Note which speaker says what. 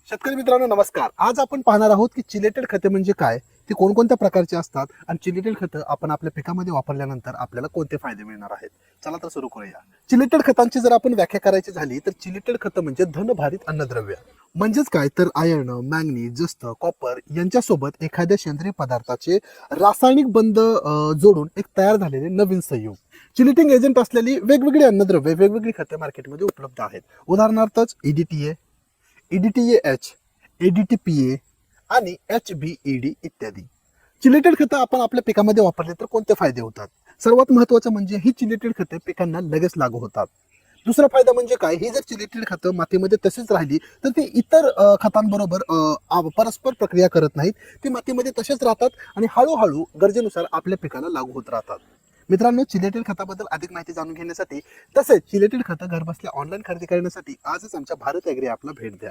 Speaker 1: शेतकरी मित्रांनो नमस्कार. आज आपण पाहणार आहोत की चिलेटेड खते म्हणजे काय, ती कोणकोणत्या प्रकारची असतात आणि चिलेटेड खतं आपण आपल्या पिकामध्ये वापरल्यानंतर आपल्याला कोणते फायदे मिळणार आहेत. चला तर सुरू करूया. चिलेटेड खतांची जर आपण व्याख्या करायची झाली तर चिलेटेड खतं म्हणजे धनभारित अन्नद्रव्य. म्हणजेच काय तर आयर्न, मॅंगनीज, जस्त, कॉपर यांच्यासोबत एखाद्या सेंद्रिय पदार्थाचे रासायनिक बंध जोडून एक तयार झालेले नवीन संयुग. चिलेटिंग एजंट असलेली वेगवेगळी अन्नद्रव्ये, वेगवेगळी खते मार्केटमध्ये उपलब्ध आहेत. उदाहरणार्थच EDTA, EDTAH, ADTPA आणि HBED इत्यादी. चिलेटेड खतं आपण आपल्या पिकामध्ये वापरले तर कोणते फायदे होतात? सर्वात महत्त्वाचं म्हणजे ही चिलेटेड खते पिकांना लगेच लागू होतात. दुसरा फायदा म्हणजे काय, ही जर चिलेटेड खतं मातीमध्ये तशीच राहिली तर ती इतर खतांबरोबर परस्पर प्रक्रिया करत नाहीत. ती मातीमध्ये तसेच राहतात आणि हळूहळू गरजेनुसार आपल्या पिकाला लागू होत राहतात. मित्रांनो, चिलेटेड खताबद्दल अधिक माहिती जाणून घेण्यासाठी तसेच चिलेटेड खतं घरबसल्या ऑनलाईन खरेदी करण्यासाठी आजच आमच्या भारत ॲग्री ॲपला भेट द्या.